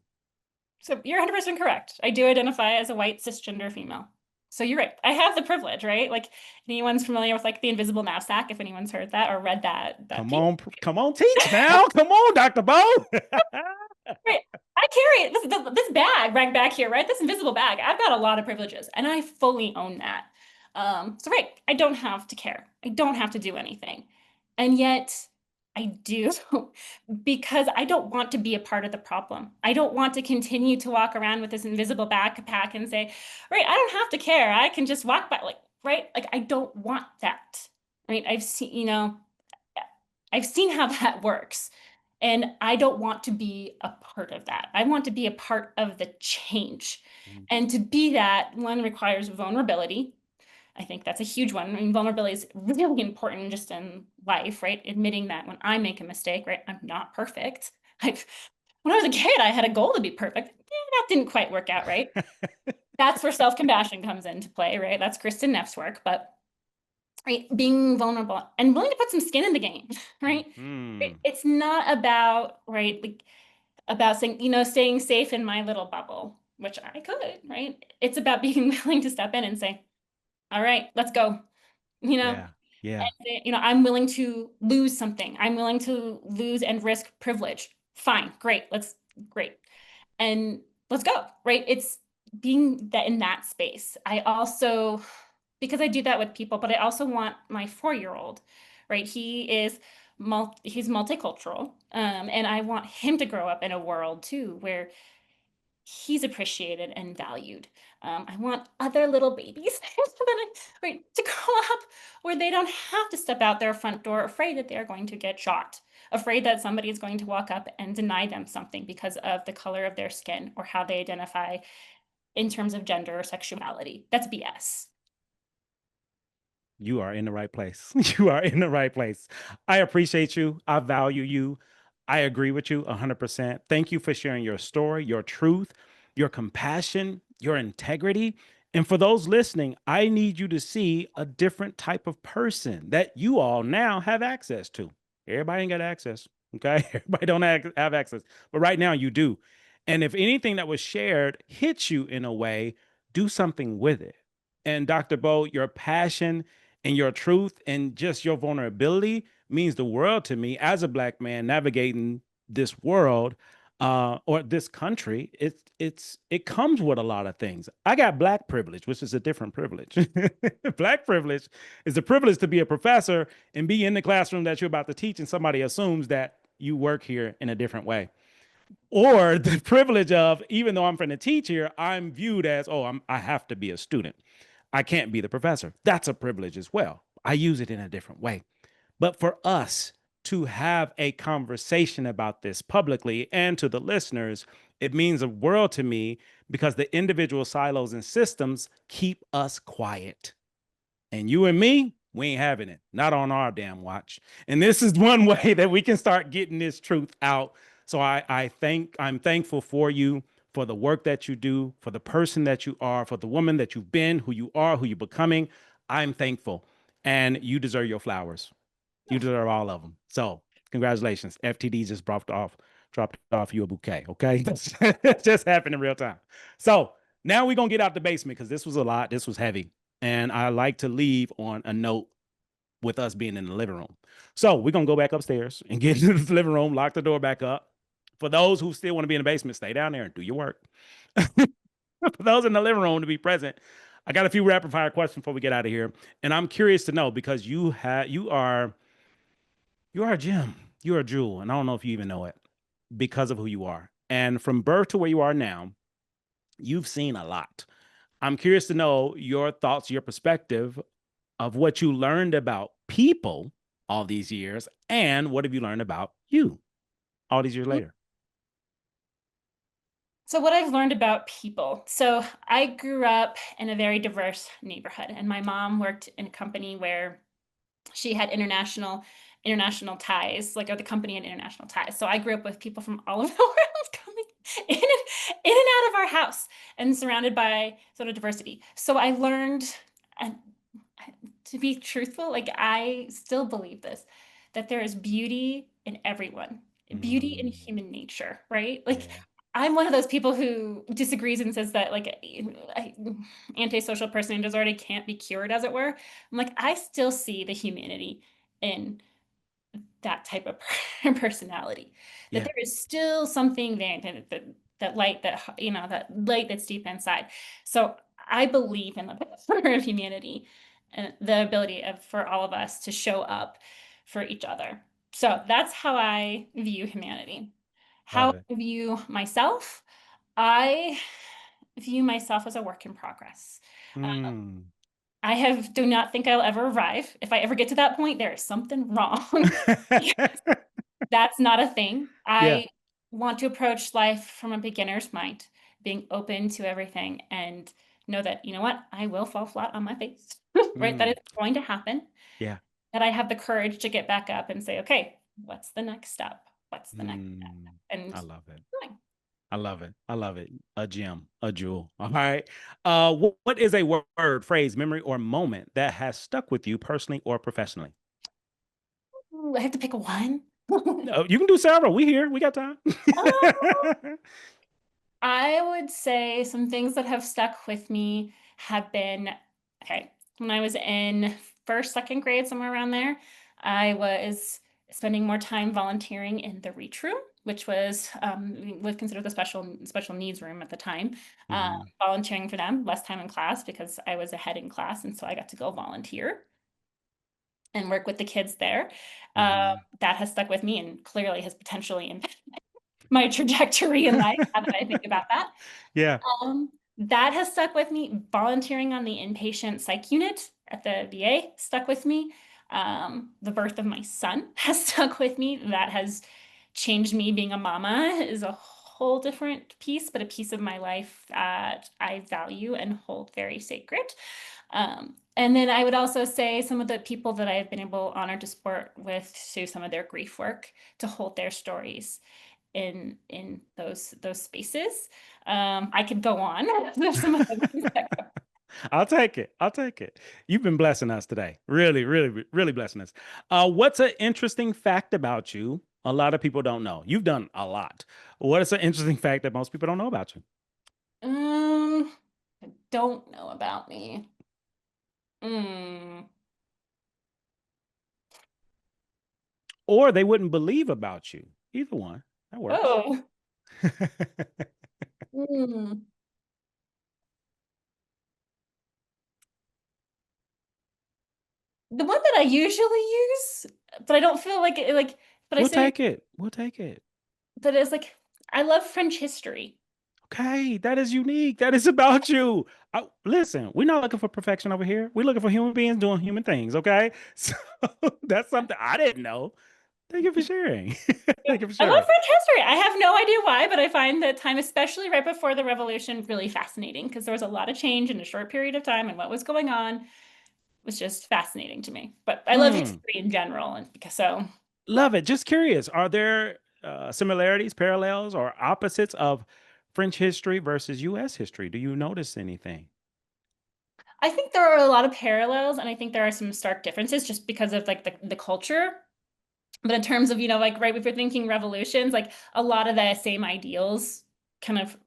So you're 100% correct. I do identify as a white cisgender female. So you're right. I have the privilege, right? Like anyone's familiar with like the invisible knapsack, if anyone's heard that or read that Come piece. on, teach now. Come on, Dr. Bo. Right. I carry this bag right back here, right? This invisible bag. I've got a lot of privileges and I fully own that. So right, I don't have to care. I don't have to do anything. And yet I do because I don't want to be a part of the problem. I don't want to continue to walk around with this invisible backpack and say, right, I don't have to care. I can just walk by, like, right? Like, I don't want that. Right. I've seen how that works. And I don't want to be a part of that. I want to be a part of the change. And to be that, one requires vulnerability. I think that's a huge one. I mean, vulnerability is really important just in life, right? Admitting that when I make a mistake, right, I'm not perfect. When I was a kid, I had a goal to be perfect. That didn't quite work out, right? That's where self-compassion comes into play, right? That's Kristen Neff's work, but right, being vulnerable and willing to put some skin in the game, right? It's not about, right, like about saying, staying safe in my little bubble, which I could, right? It's about being willing to step in and say, all right, let's go. Yeah. Yeah. And, I'm willing to lose something. I'm willing to lose and risk privilege. Fine, great. Great. And let's go, right? It's being that in that space. I also, because I do that with people, but I also want my 4-year-old, right? He's multicultural. And I want him to grow up in a world too, where he's appreciated and valued. I want other little babies right, to grow up where they don't have to step out their front door afraid that they're going to get shot, afraid that somebody is going to walk up and deny them something because of the color of their skin or how they identify in terms of gender or sexuality. That's BS. You are in the right place. You are in the right place. I appreciate you. I value you. I agree with you 100%. Thank you for sharing your story, your truth, your compassion, your integrity. And for those listening, I need you to see a different type of person that you all now have access to. Everybody ain't got access. Okay. Everybody don't have access, but right now you do. And if anything that was shared hits you in a way, do something with it. And Dr. Bo, your passion and your truth and just your vulnerability means the world to me as a Black man navigating this world or this country. It comes with a lot of things. I got Black privilege, which is a different privilege. Black privilege is the privilege to be a professor and be in the classroom that you're about to teach, and somebody assumes that you work here in a different way. Or the privilege of, even though I'm from the teach here, I'm viewed as, I have to be a student. I can't be the professor. That's a privilege as well. I use it in a different way. But for us to have a conversation about this publicly and to the listeners, it means a world to me because the individual silos and systems keep us quiet. And you and me, we ain't having it. Not on our damn watch. And this is one way that we can start getting this truth out. So I'm thankful for you, for the work that you do, for the person that you are, for the woman that you've been, who you are, who you're becoming. I'm thankful. And you deserve your flowers. You deserve all of them. So congratulations. FTD just dropped off you a bouquet. Okay. It just happened in real time. So now we're going to get out the basement because this was a lot. This was heavy. And I like to leave on a note with us being in the living room. So we're going to go back upstairs and get into the living room, lock the door back up. For those who still want to be in the basement, stay down there and do your work. For those in the living room to be present, I got a few rapid fire questions before we get out of here. And I'm curious to know because you are a gem, you're a jewel, and I don't know if you even know it because of who you are. And from birth to where you are now, you've seen a lot. I'm curious to know your thoughts, your perspective of what you learned about people all these years, and what have you learned about you all these years later? So what I've learned about people. So I grew up in a very diverse neighborhood, and my mom worked in a company where she had international ties, like or the company had international ties. So I grew up with people from all over the world coming in in and out of our house and surrounded by sort of diversity. So I learned, and to be truthful, like I still believe this, that there is beauty in everyone, beauty in Mm, human nature, right? Like yeah. I'm one of those people who disagrees and says that like antisocial personality disorder can't be cured, as it were. I'm like, I still see the humanity in that type of personality, that Yeah. there is still something there, that light, that light that's deep inside. So I believe in the power of humanity and the ability for all of us to show up for each other. So that's how I view humanity. How Love it. I view myself, I view myself as a work in progress. Mm. Do not think I'll ever arrive. If I ever get to that point, there is something wrong. That's not a thing. Yeah. I want to approach life from a beginner's mind, being open to everything and know that, you know what, I will fall flat on my face, right? That is Mm. going to happen. Yeah. That I have the courage to get back up and say, okay, what's the next step? What's the next step? Mm. I And love it. going. I love it. I love it. A gem, a jewel. All right. What is a word, phrase, memory, or moment that has stuck with you personally or professionally? Ooh, I have to pick one. No, you can do several. We here. We got time. I would say some things that have stuck with me have been, okay, when I was in first, second grade, somewhere around there, I was spending more time volunteering in the reach room, which was considered the special needs room at the time. Hmm. Volunteering for them, less time in class because I was ahead in class, and so I got to go volunteer and work with the kids there. Hmm. That has stuck with me and clearly has potentially impacted my trajectory in life, now that I think about that. Yeah. That has stuck with me. Volunteering on the inpatient psych unit at the VA stuck with me. The birth of my son has stuck with me. That has changed me. Being a mama is a whole different piece, but a piece of my life that I value and hold very sacred. And then I would also say some of the people that I've been honored to support with through some of their grief work, to hold their stories in those spaces. I could go on. There's some of the ones that I'll take it. I'll take it. You've been blessing us today. Really, really, really blessing us. What's an interesting fact about you? A lot of people don't know. You've done a lot. What is an interesting fact that most people don't know about you? I don't know about me. Mm. Or they wouldn't believe about you. Either one. That works. Oh. Mm. The one that I usually use, but I don't feel like but I We'll say, take it. We'll take it. but it's like I love French history. Okay, that is unique. That is about you. Listen, we're not looking for perfection over here. We're looking for human beings doing human things. Okay, so that's something I didn't know. Thank you for sharing. Thank you for I love sharing. French history. I have no idea why, but I find that time, especially right before the revolution, really fascinating because there was a lot of change in a short period of time, and what was going on was just fascinating to me. But I love Hmm. history in general, and because so Love it. Just curious. Are there similarities, parallels, or opposites of French history versus U.S. history? Do you notice anything? I think there are a lot of parallels, and I think there are some stark differences just because of like the culture. But in terms of, like right, if you're thinking revolutions, like a lot of the same ideals kind of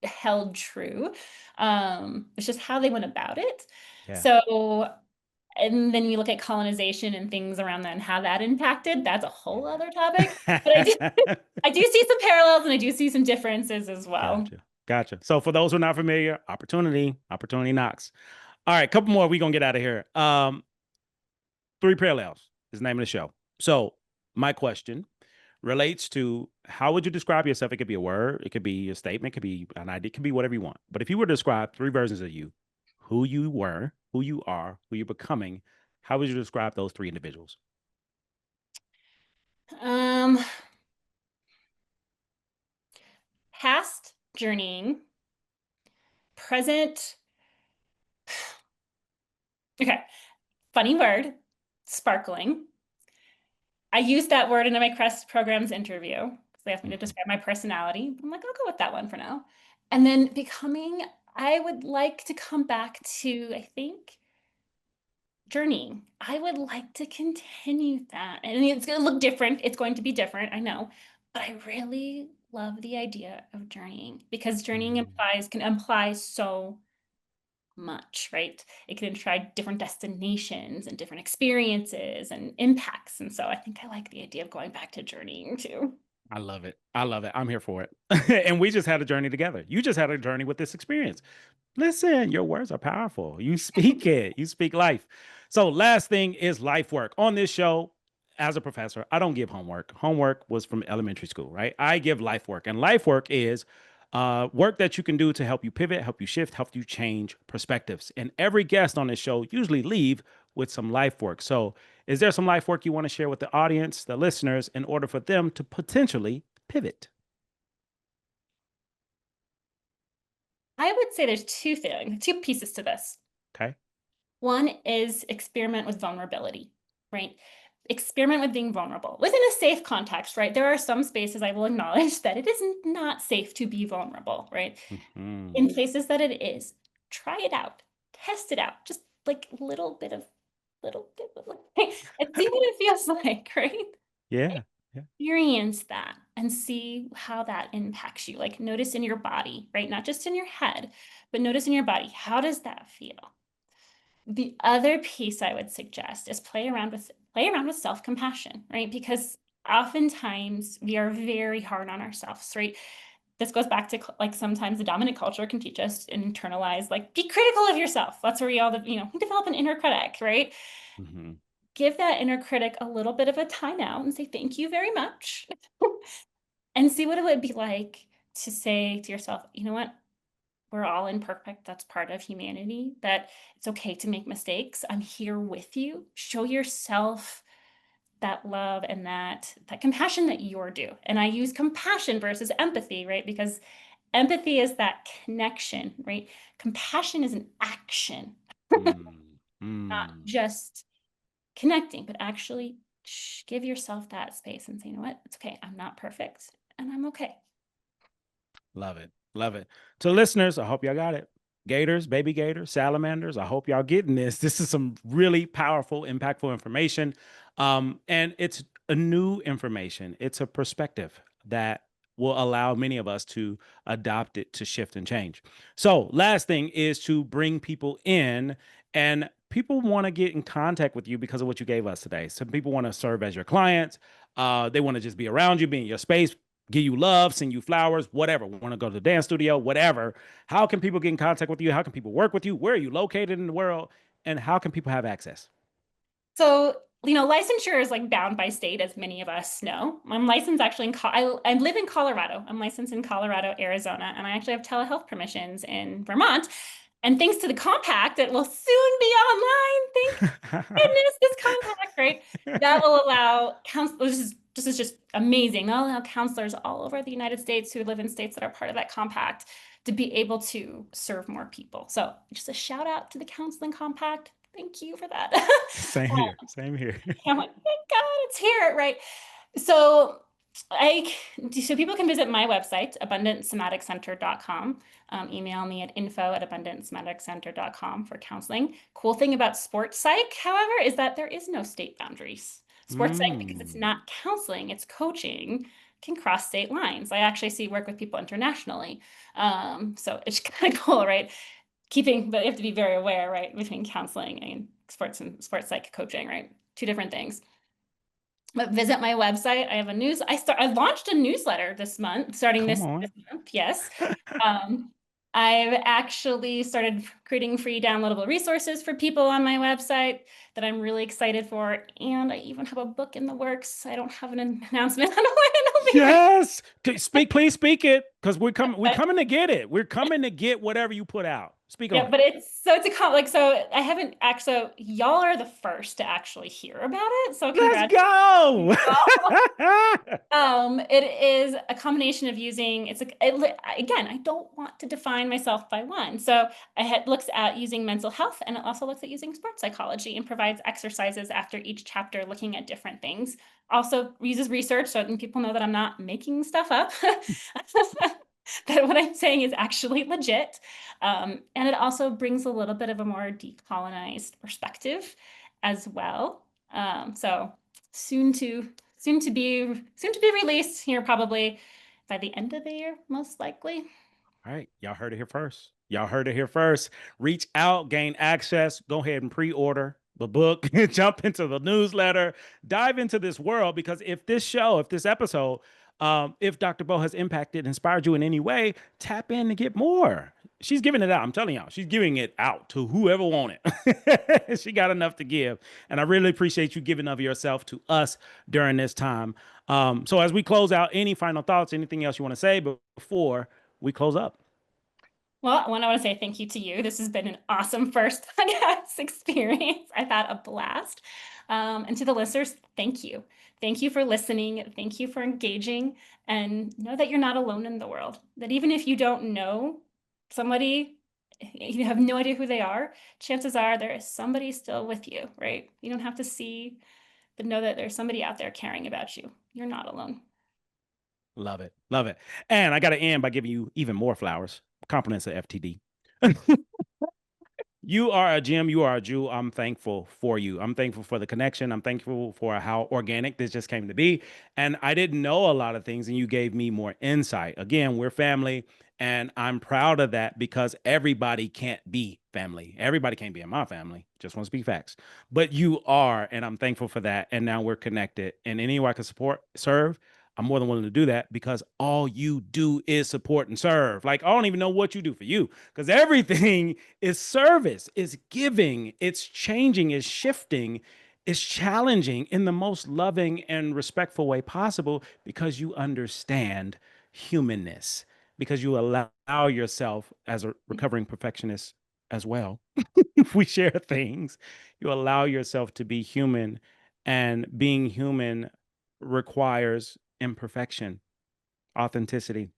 held true. It's just how they went about it. Yeah. So, and then you look at colonization and things around that and how that impacted. That's a whole other topic. But I do, Yeah. I do see some parallels and I do see some differences as well. Gotcha. Gotcha. So for those who are not familiar, opportunity knocks. All right, couple more. We're gonna get out of here. Three parallels is the name of the show. So my question relates to how would you describe yourself? It could be a word, it could be a statement, it could be an idea, it could be whatever you want. But if you were to describe three versions of you, who you were, who you are, who you're becoming, how would you describe those three individuals? Um, Past journeying, present. Okay, funny word, sparkling. I used that word in my CREST programs interview. They asked me to Mhm. describe my personality. I'm like, I'll go with that one for now. And then becoming, I would like to come back to, I think, journeying. I would like to continue that. And it's going to look different. It's going to be different, I know. But I really love the idea of journeying because journeying Mm. can imply so much, right? It can try different destinations and different experiences and impacts. And so I think I like the idea of going back to journeying too. I love it. I love it. I'm here for it. And we just had a journey together. You just had a journey with this experience. Listen, your words are powerful. You speak it, you speak life. So, last thing is life work. On this show, as a professor, I don't give homework. Homework was from elementary school, right? I give life work. And life work is work that you can do to help you pivot, help you shift, help you change perspectives. And every guest on this show usually leave with some life work. So, is there some life work you want to share with the audience, the listeners, in order for them to potentially pivot? I would say there's two pieces to this. Okay. One is experiment with vulnerability, right? Experiment with being vulnerable within a safe context, right? There are some spaces I will acknowledge that it is not safe to be vulnerable, right? Mhm. In places that it is, try it out, test it out, just like little bit of and see what it feels like, right? Yeah. Yeah. Experience that and see how that impacts you. Like notice in your body, right? Not just in your head, but notice in your body. How does that feel? The other piece I would suggest is play around with self-compassion, right? Because oftentimes we are very hard on ourselves, right? This goes back to like sometimes the dominant culture can teach us to internalize, like be critical of yourself. That's where we all, develop an inner critic, right? Mhm. Give that inner critic a little bit of a time out and say, thank you very much. And see what it would be like to say to yourself, you know what? We're all imperfect. That's part of humanity, that it's okay to make mistakes. I'm here with you. Show yourself that love and that compassion that you're due. And I use compassion versus empathy, right? Because empathy is that connection, right? Compassion is an action, Mm. not Mm. just connecting, but actually give yourself that space and say, you know what? It's okay. I'm not perfect and I'm okay. Love it. Love it. To listeners, I hope y'all got it. Gators, baby gators, salamanders, I hope y'all getting this. This is some really powerful, impactful information. And it's a new information. It's a perspective that will allow many of us to adopt it to shift and change. So, last thing is to bring people in, and people want to get in contact with you because of what you gave us today. Some people want to serve as your clients. They want to just be around you, be in your space, give you love, send you flowers, whatever. Want to go to the dance studio, whatever. How can people get in contact with you? How can people work with you? Where are you located in the world? And how can people have access? So, licensure is like bound by state, as many of us know. I'm licensed actually I live in Colorado. I'm licensed in Colorado, Arizona, and I actually have telehealth permissions in Vermont. And thanks to the compact that will soon be online, thank goodness, this compact, right? That will allow counselors, this is just amazing. That'll allow counselors all over the United States who live in states that are part of that compact to be able to serve more people. So just a shout out to the counseling compact. Thank you for that. Same here. Same here. I'm like, thank God it's here, right? So I so people can visit my website, abundantsomaticcenter.com. Email me at info@abundantsomaticcenter.com for counseling. Cool thing about sports psych, however, is that there is no state boundaries. Sports psych, because it's Mm. not counseling, it's coaching, can cross state lines. I actually see work with people internationally. So it's kind of cool, right? But you have to be very aware, right, between counseling and sports psych coaching, right? Two different things. But visit my website. I have I launched a newsletter this month, starting Come this on. month. Yes. Um, I've actually started creating free downloadable resources for people on my website that I'm really excited for. And I even have a book in the works. I don't have an announcement on when it'll be ready. Yes. Speak, please speak it. Because we're coming to get it. We're coming to get whatever you put out. Speak Yeah, on. but it's a like so I haven't actually so y'all are the first to actually hear about it. So Let's congratulations. go. It is a combination of using, again, I don't want to define myself by one. So it looks at using mental health and it also looks at using sports psychology and provides exercises after each chapter looking at different things. Also uses research so that people know that I'm not making stuff up, that what I'm saying is actually legit. And it also brings a little bit of a more decolonized perspective as well. So soon to soon to be released here probably by the end of the year, most likely. All right, y'all heard it here first. Y'all heard it here first. Reach out, gain access, go ahead and pre-order the book, jump into the newsletter, dive into this world because if this episode, if Dr. Bo has impacted, inspired you in any way, tap in to get more. She's giving it out. I'm telling y'all, she's giving it out to whoever want it. She got enough to give. And I really appreciate you giving of yourself to us during this time. So as we close out, any final thoughts, anything else you want to say before we close up? Well, I want to say thank you to you. This has been an awesome first podcast experience. I've had a blast. And to the listeners, thank you. Thank you for listening. Thank you for engaging. And know that you're not alone in the world. That even if you don't know somebody, you have no idea who they are, chances are there is somebody still with you, right? You don't have to see, but know that there's somebody out there caring about you. You're not alone. Love it. Love it. And I got to end by giving you even more flowers. Compliments of FTD. You are a gem. You are a Jew. I'm thankful for you. I'm thankful for the connection. I'm thankful for how organic this just came to be. And I didn't know a lot of things, and you gave me more insight. Again, we're family, and I'm proud of that because everybody can't be family. Everybody can't be in my family. Just want to speak facts. But you are, and I'm thankful for that. And now we're connected. And any way I can support, serve, I'm more than willing to do that because all you do is support and serve. Like, I don't even know what you do for you because everything is service, is giving, it's changing, is shifting, is challenging in the most loving and respectful way possible because you understand humanness, because you allow yourself as a recovering perfectionist as well. If we share things, you allow yourself to be human, and being human requires imperfection, authenticity,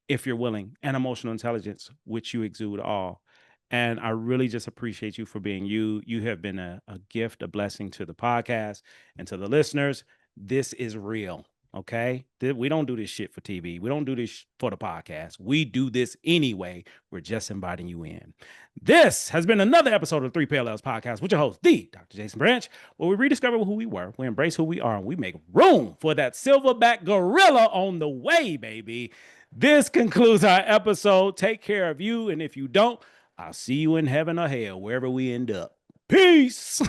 if you're willing, and emotional intelligence, which you exude all. And I really just appreciate you for being you. You have been a gift, a blessing to the podcast and to the listeners. This is real. Okay. We don't do this shit for TV. We don't do this for the podcast. We do this anyway. We're just inviting you in. This has been another episode of Three Parallels Podcast with your host, the Dr. Jason Branch, where we rediscover who we were, we embrace who we are, and we make room for that silverback gorilla on the way, baby. This concludes our episode. Take care of you. And if you don't, I'll see you in heaven or hell, wherever we end up. Peace.